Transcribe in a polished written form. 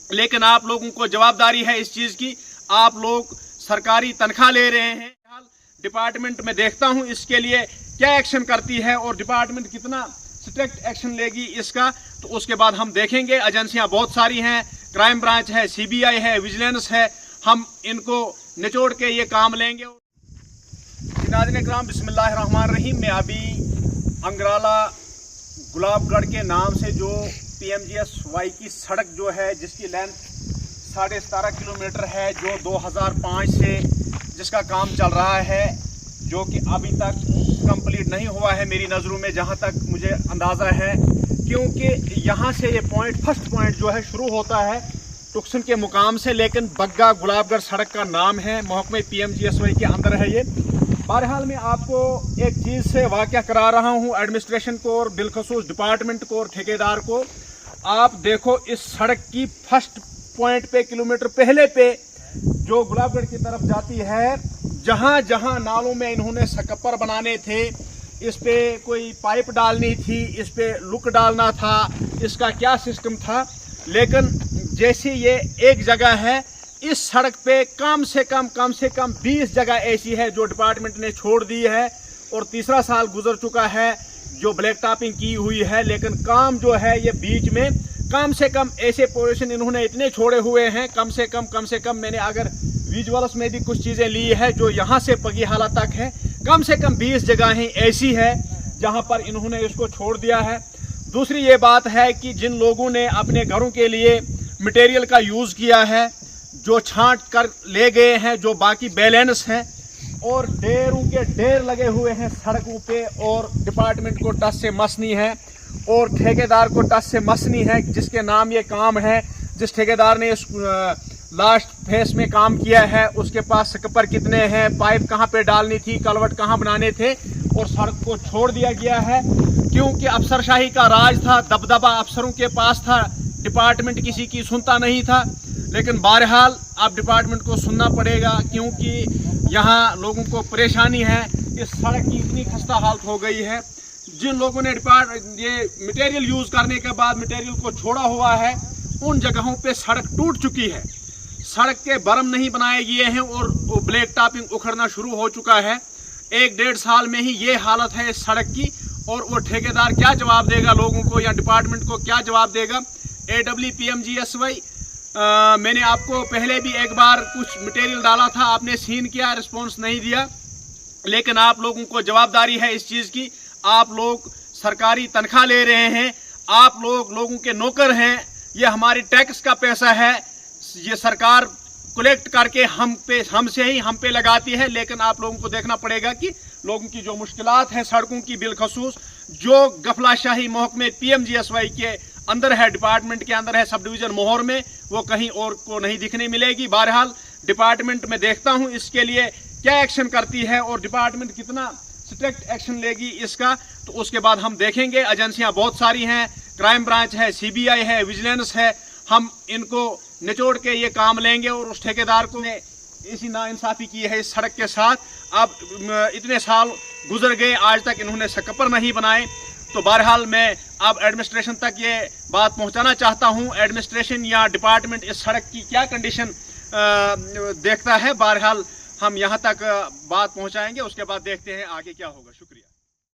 लेकिन आप लोगों को जवाबदारी है इस चीज़ की। आप लोग सरकारी तनख्वाह ले रहे हैं। डिपार्टमेंट में देखता हूं इसके लिए क्या एक्शन करती है और डिपार्टमेंट कितना स्ट्रिक्ट एक्शन लेगी इसका, तो उसके बाद हम देखेंगे। एजेंसियां बहुत सारी हैं, क्राइम ब्रांच है, सीबीआई है, विजिलेंस है, हम इनको निचोड़ के ये काम लेंगे। नाज़रीन इकराम, बिस्मिल्लाहिर्रहमानिर्रहीम। मैं अभी अंगराला गुलाबगढ़ के नाम से जो PMGSY की सड़क जो है, जिसकी लेंथ 17.5 किलोमीटर है, जो 2005 से जिसका काम चल रहा है, जो कि अभी तक कंप्लीट नहीं हुआ है मेरी नज़रों में, जहां तक मुझे अंदाज़ा है। क्योंकि यहां से ये फर्स्ट पॉइंट जो है शुरू होता है टुक्सन के मुकाम से, लेकिन बग्गा गुलाबगढ़ सड़क का नाम है, महकमे PMGSY के अंदर है ये। बहरहाल मैं आपको एक चीज़ से वाक़या करा रहा हूँ एडमिनिस्ट्रेशन को और बिलखसूस डिपार्टमेंट को और ठेकेदार को। आप देखो इस सड़क की फर्स्ट पॉइंट पे, किलोमीटर पहले पे, जो गुलाबगढ़ की तरफ जाती है, जहां जहां नालों में इन्होंने सकप्पर बनाने थे, इस पे कोई पाइप डालनी थी, इस पे लुक डालना था, इसका क्या सिस्टम था। लेकिन जैसे ये एक जगह है, इस सड़क पे कम से कम 20 जगह ऐसी है जो डिपार्टमेंट ने छोड़ दी है, और तीसरा साल गुजर चुका है जो ब्लैक टॉपिंग की हुई है। लेकिन काम जो है ये बीच में कम से कम ऐसे पोजीशन इन्होंने इतने छोड़े हुए हैं, कम से कम मैंने अगर विजुअल्स में भी कुछ चीज़ें ली है जो यहाँ से पगी हालत तक है, कम से कम 20 जगहें ऐसी है जहाँ पर इन्होंने इसको छोड़ दिया है। दूसरी ये बात है कि जिन लोगों ने अपने घरों के लिए मटेरियल का यूज़ किया है, जो छांट कर ले गए हैं, जो बाकी बैलेंस हैं, और ढेरों के ढेर लगे हुए हैं सड़कों पे, और डिपार्टमेंट को टस से मसनी है और ठेकेदार को टस से मसनी है, जिसके नाम ये काम है। जिस ठेकेदार ने इस लास्ट फेस में काम किया है, उसके पास सकपर कितने हैं, पाइप कहाँ पे डालनी थी, कलवट कहाँ बनाने थे, और सड़क को छोड़ दिया गया है। क्योंकि अफसरशाही का राज था, दबदबा अफसरों के पास था, डिपार्टमेंट किसी की सुनता नहीं था। लेकिन बहरहाल अब डिपार्टमेंट को सुनना पड़ेगा, क्योंकि यहाँ लोगों को परेशानी है। इस सड़क की इतनी खस्ता हालत हो गई है, जिन लोगों ने ये मटेरियल यूज़ करने के बाद मटेरियल को छोड़ा हुआ है, उन जगहों पे सड़क टूट चुकी है, सड़क के बरम नहीं बनाए गए हैं, और ब्लैक टॉपिंग उखड़ना शुरू हो चुका है। 1-1.5 साल में ही ये हालत है इस सड़क की, और वो ठेकेदार क्या जवाब देगा लोगों को, या डिपार्टमेंट को क्या जवाब देगा। PMGSY, मैंने आपको पहले भी एक बार कुछ मटेरियल डाला था, आपने सीन किया, रिस्पॉन्स नहीं दिया। लेकिन आप लोगों को जवाबदारी है इस चीज़ की। आप लोग सरकारी तनख्वाह ले रहे हैं, आप लोगों के नौकर हैं, ये हमारी टैक्स का पैसा है, ये सरकार कलेक्ट करके हम पे लगाती है। लेकिन आप लोगों को देखना पड़ेगा कि लोगों की जो मुश्किलात हैं सड़कों की, बिलखसूस जो गफलाशाही महकमे PMGSY के अंदर है, डिपार्टमेंट के अंदर है, सब डिवीज़न मोहर में, वो कहीं और को नहीं दिखने मिलेगी। बहरहाल डिपार्टमेंट में देखता हूँ इसके लिए क्या एक्शन करती है और डिपार्टमेंट कितना स्ट्रिक्ट एक्शन लेगी इसका, तो उसके बाद हम देखेंगे। एजेंसियां बहुत सारी हैं, क्राइम ब्रांच है, CBI है, विजिलेंस है, हम इनको निचोड़ के ये काम लेंगे। और उस ठेकेदार को ने इसी नाइंसाफ़ी की है इस सड़क के साथ। अब इतने साल गुजर गए, आज तक इन्होंने सकपर नहीं बनाए। तो बहरहाल मैं अब एडमिनिस्ट्रेशन तक ये बात पहुंचाना चाहता हूं, एडमिनिस्ट्रेशन या डिपार्टमेंट इस सड़क की क्या कंडीशन देखता है। बहरहाल हम यहां तक बात पहुंचाएंगे, उसके बाद देखते हैं आगे क्या होगा। शुक्रिया।